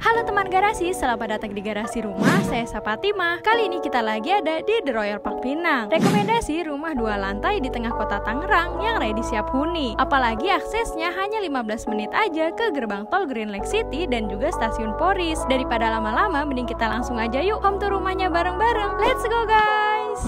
Halo teman garasi, selamat datang di garasi rumah. Saya Sapatima. Kali ini kita lagi ada di The Royal Park Pinang. Rekomendasi rumah 2 lantai di tengah kota Tangerang yang ready siap huni. Apalagi aksesnya hanya 15 menit aja ke gerbang tol Green Lake City dan juga stasiun Poris. Daripada lama-lama, mending kita langsung aja yuk home tour rumahnya bareng-bareng. Let's go guys!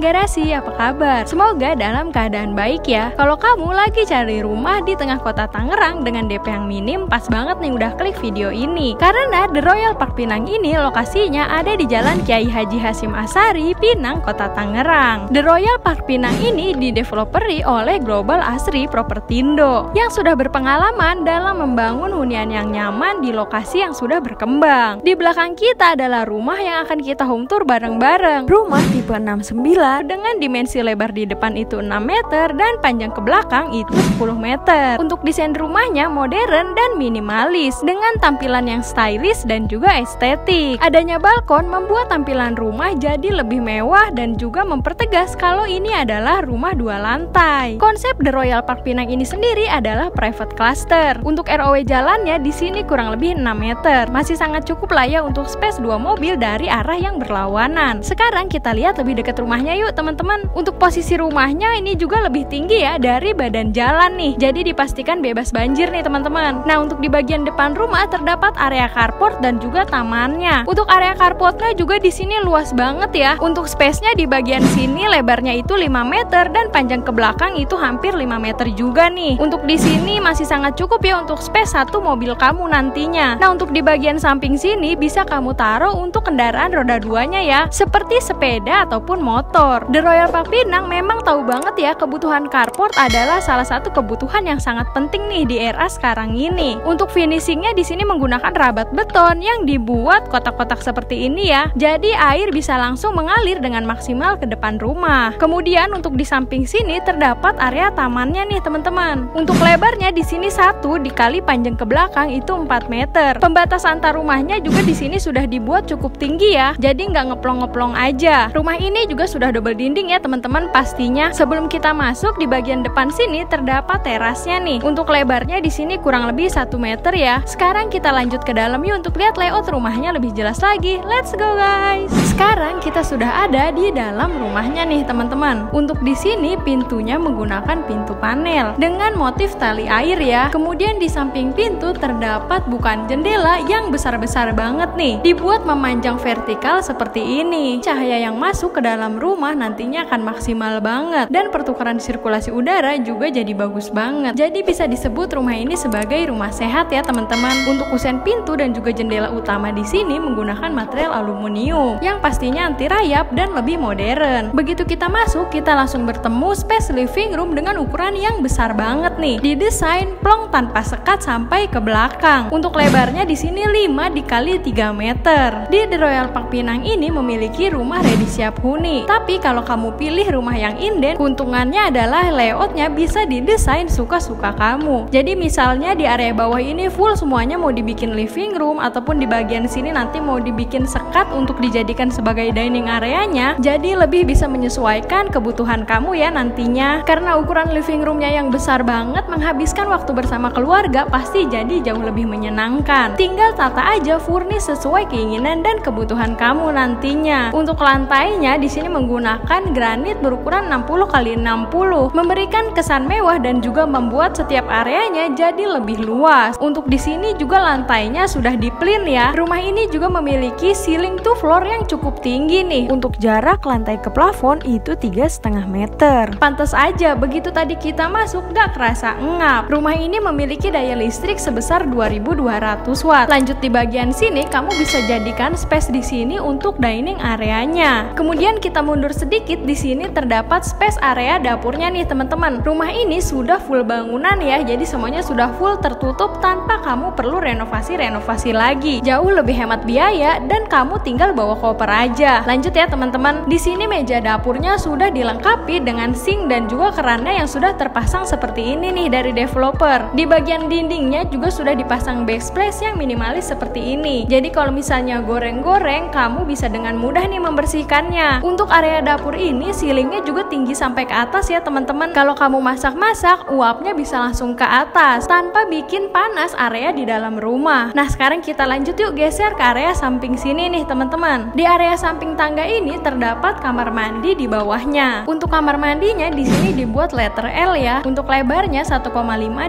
Garasi, apa kabar? Semoga dalam keadaan baik ya. Kalau kamu lagi cari rumah di tengah kota Tangerang dengan DP yang minim, pas banget nih udah klik video ini. Karena The Royal Park Pinang ini lokasinya ada di Jalan Kiai Haji Hasyim Asyari, Pinang, Kota Tangerang. The Royal Park Pinang ini dideveloperi oleh Global Asri Propertindo yang sudah berpengalaman dalam membangun hunian yang nyaman di lokasi yang sudah berkembang. Di belakang kita adalah rumah yang akan kita home tour bareng-bareng. Rumah tipe 69 dengan dimensi lebar di depan itu 6 meter dan panjang ke belakang itu 10 meter. Untuk desain rumahnya modern dan minimalis dengan tampilan yang stylish dan juga estetik. Adanya balkon membuat tampilan rumah jadi lebih mewah dan juga mempertegas kalau ini adalah rumah 2 lantai. Konsep The Royal Park Pinang ini sendiri adalah private cluster. Untuk ROW jalannya di sini kurang lebih 6 meter. Masih sangat cukup lah ya untuk space 2 mobil dari arah yang berlawanan. Sekarang kita lihat lebih dekat rumahnya yuk teman-teman. Untuk posisi rumahnya ini juga lebih tinggi ya dari badan jalan nih. Jadi dipastikan bebas banjir nih teman-teman. Nah, untuk di bagian depan rumah terdapat area carport dan juga tamannya. Untuk area carportnya juga di sini luas banget ya. Untuk space-nya di bagian sini lebarnya itu 5 meter dan panjang ke belakang itu hampir 5 meter juga nih. Untuk di sini masih sangat cukup ya untuk space 1 mobil kamu nantinya. Nah, untuk di bagian samping sini bisa kamu taruh untuk kendaraan roda 2-nya ya, seperti sepeda ataupun motor. The Royal Park Pinang memang tahu banget ya kebutuhan carport adalah salah satu kebutuhan yang sangat penting nih di era sekarang ini. Untuk finishingnya di sini menggunakan rabat beton yang dibuat kotak-kotak seperti ini ya. Jadi air bisa langsung mengalir dengan maksimal ke depan rumah. Kemudian untuk di samping sini terdapat area tamannya nih teman-teman. Untuk lebarnya di sini 1 dikali panjang ke belakang itu 4 meter. Pembatas antar rumahnya juga di sini sudah dibuat cukup tinggi ya. Jadi nggak ngeplong-ngeplong aja. Rumah ini juga sudah double dinding ya teman-teman pastinya. Sebelum kita masuk di bagian depan sini terdapat terasnya nih. Untuk lebarnya di sini kurang lebih 1 meter ya. Sekarang kita lanjut ke dalam yuk untuk lihat layout rumahnya lebih jelas lagi. Let's go guys. Sekarang kita sudah ada di dalam rumahnya nih teman-teman. Untuk di sini pintunya menggunakan pintu panel dengan motif tali air ya. Kemudian di samping pintu terdapat bukaan jendela yang besar-besar banget nih. Dibuat memanjang vertikal seperti ini. Cahaya yang masuk ke dalam rumah nantinya akan maksimal banget dan pertukaran sirkulasi udara juga jadi bagus banget. Jadi bisa disebut rumah ini sebagai rumah sehat ya teman-teman. Untuk kusen pintu dan juga jendela utama di sini menggunakan material aluminium yang pastinya anti rayap dan lebih modern. Begitu kita masuk, kita langsung bertemu space living room dengan ukuran yang besar banget nih. Didesain plong tanpa sekat sampai ke belakang. Untuk lebarnya di sini 5 dikali 3 meter. Di The Royal Park Pinang ini memiliki rumah ready siap huni. Tapi kalau kamu pilih rumah yang inden, keuntungannya adalah layoutnya bisa didesain suka-suka kamu. Jadi misalnya di area bawah ini full semuanya mau dibikin living room ataupun di bagian sini nanti mau dibikin sekat untuk dijadikan sebagai dining areanya. Jadi lebih bisa menyesuaikan kebutuhan kamu ya nantinya. Karena ukuran living roomnya yang besar banget, menghabiskan waktu bersama keluarga pasti jadi jauh lebih menyenangkan. Tinggal tata aja furnish sesuai keinginan dan kebutuhan kamu nantinya. Untuk lantainya di sini menggunakan granit berukuran 60 x 60, memberikan kesan mewah dan juga membuat setiap areanya jadi lebih luas. Untuk di sini juga lantainya sudah di-plin ya. Rumah ini juga memiliki ceiling to floor yang cukup tinggi nih. Untuk jarak lantai ke plafon itu 3,5 meter. Pantas aja begitu tadi kita masuk gak kerasa ngap. Rumah ini memiliki daya listrik sebesar 2200 watt. Lanjut di bagian sini kamu bisa jadikan space di sini untuk dining areanya. Kemudian kita mundur mundur sedikit, di sini terdapat space area dapurnya nih teman-teman. Rumah ini sudah full bangunan ya, jadi semuanya sudah full tertutup tanpa kamu perlu renovasi lagi. Jauh lebih hemat biaya dan kamu tinggal bawa koper aja. Lanjut ya teman-teman. Di sini meja dapurnya sudah dilengkapi dengan sink dan juga kerannya yang sudah terpasang seperti ini nih dari developer. Di bagian dindingnya juga sudah dipasang backsplash yang minimalis seperti ini. Jadi kalau misalnya goreng-goreng, kamu bisa dengan mudah nih membersihkannya. Untuk area dapur ini ceilingnya juga tinggi sampai ke atas ya teman-teman. Kalau kamu masak-masak, uapnya bisa langsung ke atas tanpa bikin panas area di dalam rumah. Nah, sekarang kita lanjut yuk geser ke area samping sini nih teman-teman. Di area samping tangga ini terdapat kamar mandi di bawahnya. Untuk kamar mandinya di sini dibuat letter L ya. Untuk lebarnya 1,5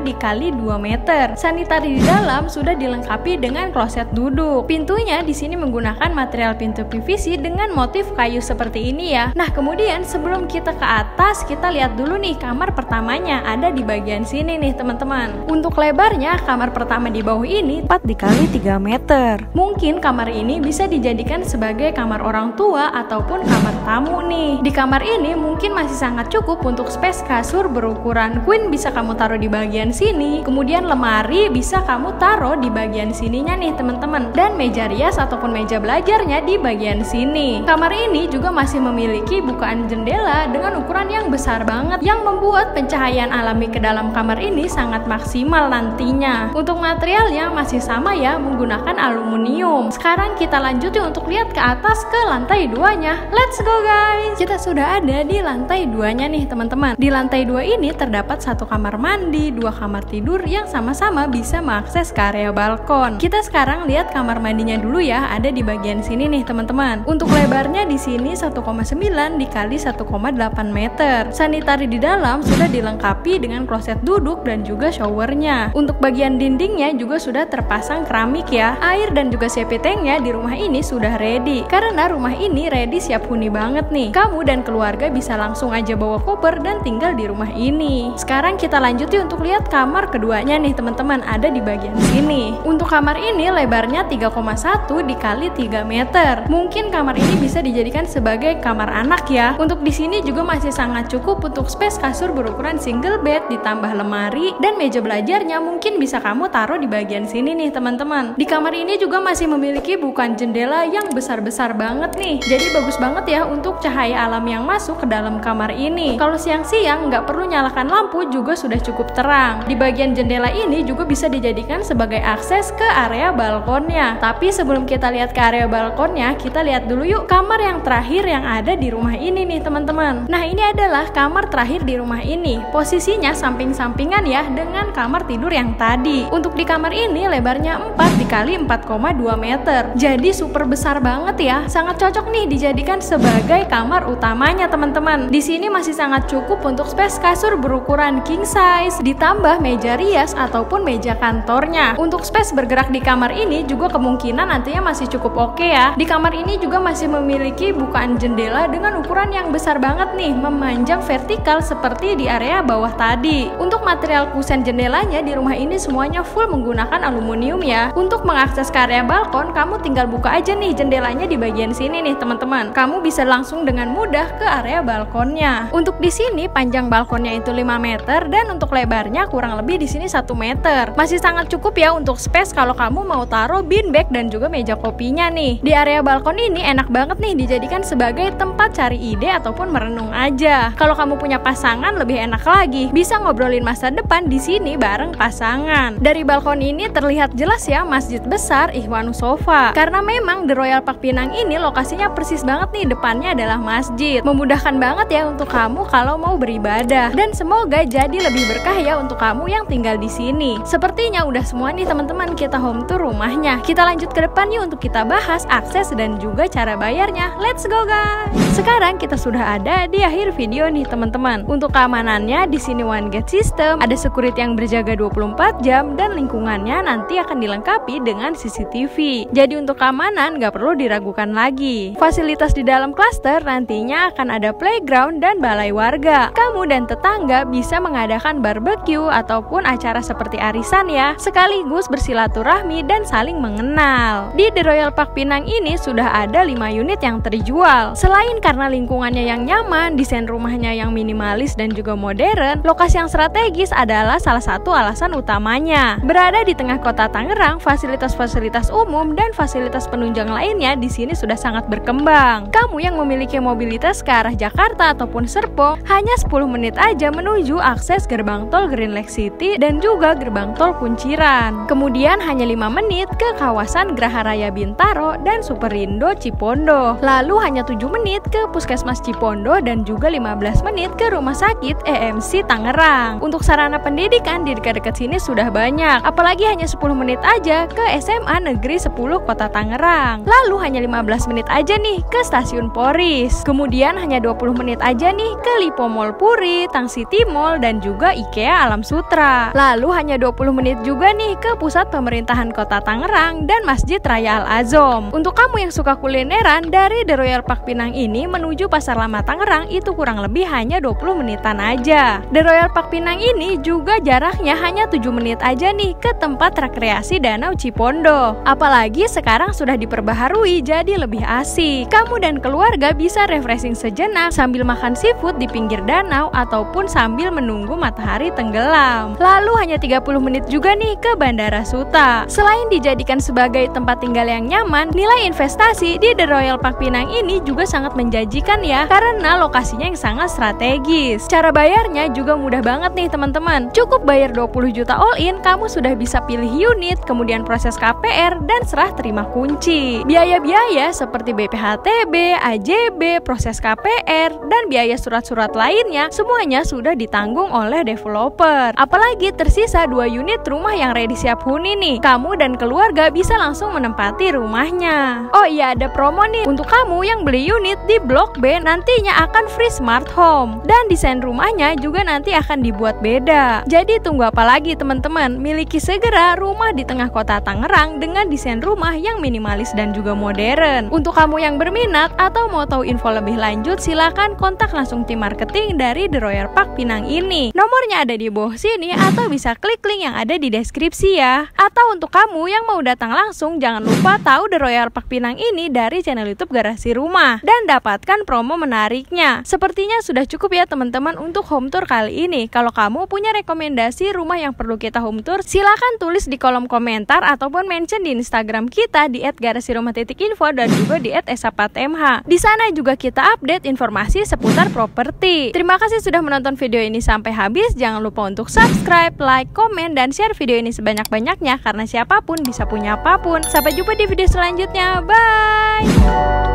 dikali 2 meter. Sanitari di dalam sudah dilengkapi dengan kloset duduk. Pintunya di sini menggunakan material pintu PVC dengan motif kayu seperti ini ya. Nah, kemudian sebelum kita ke atas, kita lihat dulu nih kamar pertamanya ada di bagian sini nih teman-teman. Untuk lebarnya kamar pertama di bawah ini 4 dikali 3 meter. Mungkin kamar ini bisa dijadikan sebagai kamar orang tua ataupun kamar tamu nih. Di kamar ini mungkin masih sangat cukup untuk space kasur berukuran queen bisa kamu taruh di bagian sini. Kemudian lemari bisa kamu taruh di bagian sininya nih teman-teman. Dan meja rias ataupun meja belajarnya di bagian sini. Kamar ini juga masih memiliki bukaan jendela dengan ukuran yang besar banget yang membuat pencahayaan alami ke dalam kamar ini sangat maksimal nantinya. Untuk materialnya masih sama ya, menggunakan aluminium. Sekarang kita lanjut yuk untuk lihat ke atas ke lantai 2-nya. Let's go guys. Kita sudah ada di lantai 2-nya nih teman-teman. Di lantai 2 ini terdapat satu kamar mandi, 2 kamar tidur yang sama-sama bisa mengakses ke area balkon. Kita sekarang lihat kamar mandinya dulu ya, ada di bagian sini nih teman-teman. Untuk lebarnya di sini 1,9 dikali 1,8 meter. Sanitari di dalam sudah dilengkapi dengan kloset duduk dan juga showernya. Untuk bagian dindingnya juga sudah terpasang keramik ya. Air dan juga septic tanknya di rumah ini sudah ready. Karena rumah ini ready siap huni banget nih. Kamu dan keluarga bisa langsung aja bawa koper dan tinggal di rumah ini. Sekarang kita lanjut yuk untuk lihat kamar keduanya nih teman-teman, ada di bagian sini. Untuk kamar ini lebarnya 3,1 dikali 3 meter. Mungkin kamar ini bisa dijadikan sebagai kamar anak ya. Untuk di sini juga masih sangat cukup untuk space kasur berukuran single bed ditambah lemari dan meja belajarnya mungkin bisa kamu taruh di bagian sini nih teman-teman. Di kamar ini juga masih memiliki bukaan jendela yang besar-besar banget nih. Jadi bagus banget ya untuk cahaya alam yang masuk ke dalam kamar ini. Kalau siang-siang nggak perlu nyalakan lampu juga sudah cukup terang. Di bagian jendela ini juga bisa dijadikan sebagai akses ke area balkonnya. Tapi sebelum kita lihat ke area balkonnya, kita lihat dulu yuk kamar yang terakhir yang ada di rumah ini nih teman-teman. Nah, ini adalah kamar terakhir di rumah ini. Posisinya samping-sampingan ya dengan kamar tidur yang tadi. Untuk di kamar ini lebarnya 4 dikali 4,2 meter. Jadi super besar banget ya. Sangat cocok nih dijadikan sebagai kamar utamanya teman-teman. Di sini masih sangat cukup untuk space kasur berukuran king size ditambah meja rias ataupun meja kantornya. Untuk space bergerak di kamar ini juga kemungkinan nantinya masih cukup oke ya. Di kamar ini juga masih memiliki bukaan jendela dengan ukuran yang besar banget nih, memanjang vertikal seperti di area bawah tadi. Untuk material kusen jendelanya di rumah ini semuanya full menggunakan aluminium ya. Untuk mengakses ke area balkon, kamu tinggal buka aja nih jendelanya di bagian sini nih teman-teman. Kamu bisa langsung dengan mudah ke area balkonnya. Untuk di sini panjang balkonnya itu 5 meter dan untuk lebarnya kurang lebih di sini 1 meter. Masih sangat cukup ya untuk space kalau kamu mau taruh beanbag dan juga meja kopinya nih. Di area balkon ini enak banget nih dijadikan sebagai tempat cari ide ataupun merenung aja. Kalau kamu punya pasangan lebih enak lagi, bisa ngobrolin masa depan di sini bareng pasangan. Dari balkon ini terlihat jelas ya Masjid Besar Ikhwanusofa. Karena memang The Royal Park Pinang ini lokasinya persis banget nih, depannya adalah masjid. Memudahkan banget ya untuk kamu kalau mau beribadah. Dan semoga jadi lebih berkah ya untuk kamu yang tinggal di sini. Sepertinya udah semua nih teman-teman, kita home tour rumahnya. Kita lanjut ke depan yuk untuk kita bahas akses dan juga cara bayarnya. Let's go guys. Sekarang kita sudah ada di akhir video nih teman-teman. Untuk keamanannya di sini one gate system, ada security yang berjaga 24 jam dan lingkungannya nanti akan dilengkapi dengan CCTV. Jadi untuk keamanan nggak perlu diragukan lagi. Fasilitas di dalam klaster nantinya akan ada playground dan balai warga. Kamu dan tetangga bisa mengadakan barbecue ataupun acara seperti arisan ya, sekaligus bersilaturahmi dan saling mengenal. Di The Royal Park Pinang ini sudah ada 5 unit yang terjual. Selain Selain karena lingkungannya yang nyaman, desain rumahnya yang minimalis dan juga modern, lokasi yang strategis adalah salah satu alasan utamanya. Berada di tengah kota Tangerang, fasilitas-fasilitas umum dan fasilitas penunjang lainnya di sini sudah sangat berkembang. Kamu yang memiliki mobilitas ke arah Jakarta ataupun Serpong, hanya 10 menit aja menuju akses gerbang tol Green Lake City dan juga gerbang tol Kunciran. Kemudian hanya 5 menit ke kawasan Graha Raya Bintaro dan Superindo Cipondo. Lalu hanya 7 menit ke Puskesmas Cipondo dan juga 15 menit ke Rumah Sakit EMC Tangerang. Untuk sarana pendidikan di dekat-dekat sini sudah banyak, apalagi hanya 10 menit aja ke SMA Negeri 10 Kota Tangerang. Lalu hanya 15 menit aja nih ke Stasiun Poris. Kemudian hanya 20 menit aja nih ke Lipo Mall Puri, Tang City Mall dan juga IKEA Alam Sutra. Lalu hanya 20 menit juga nih ke pusat pemerintahan Kota Tangerang dan Masjid Raya Al Azom. Untuk kamu yang suka kulineran, dari The Royal Park Pinang ini menuju Pasar Lama Tangerang itu kurang lebih hanya 20 menitan aja. The Royal Park Pinang ini juga jaraknya hanya 7 menit aja nih ke tempat rekreasi Danau Cipondo. Apalagi sekarang sudah diperbaharui jadi lebih asik. Kamu dan keluarga bisa refreshing sejenak sambil makan seafood di pinggir danau ataupun sambil menunggu matahari tenggelam. Lalu hanya 30 menit juga nih ke Bandara Suta. Selain dijadikan sebagai tempat tinggal yang nyaman, nilai investasi di The Royal Park Pinang ini juga sangat menjanjikan ya, karena lokasinya yang sangat strategis. Cara bayarnya juga mudah banget nih teman-teman. Cukup bayar 20 juta all in, kamu sudah bisa pilih unit, kemudian proses KPR dan serah terima kunci. Biaya-biaya seperti BPHTB, AJB, proses KPR dan biaya surat-surat lainnya semuanya sudah ditanggung oleh developer. Apalagi tersisa 2 unit rumah yang ready siap huni nih. Kamu dan keluarga bisa langsung menempati rumahnya. Oh iya, ada promo nih untuk kamu yang beli unit di Blok B, nantinya akan free smart home dan desain rumahnya juga nanti akan dibuat beda. Jadi tunggu apa lagi teman-teman? Miliki segera rumah di tengah kota Tangerang dengan desain rumah yang minimalis dan juga modern. Untuk kamu yang berminat atau mau tahu info lebih lanjut, silakan kontak langsung tim marketing dari The Royal Park Pinang ini. Nomornya ada di bawah sini atau bisa klik link yang ada di deskripsi ya. Atau untuk kamu yang mau datang langsung, jangan lupa tahu The Royal Park Pinang ini dari channel YouTube Garasi Rumah dan dapatkan promo menariknya. Sepertinya sudah cukup ya teman-teman untuk home tour kali ini. Kalau kamu punya rekomendasi rumah yang perlu kita home tour, silakan tulis di kolom komentar ataupun mention di Instagram kita di @garasirumah.info dan juga di @esapatmh. Di sana juga kita update informasi seputar properti. Terima kasih sudah menonton video ini sampai habis. Jangan lupa untuk subscribe, like, komen, dan share video ini sebanyak-banyaknya karena siapapun bisa punya apapun. Sampai jumpa di video selanjutnya. Bye.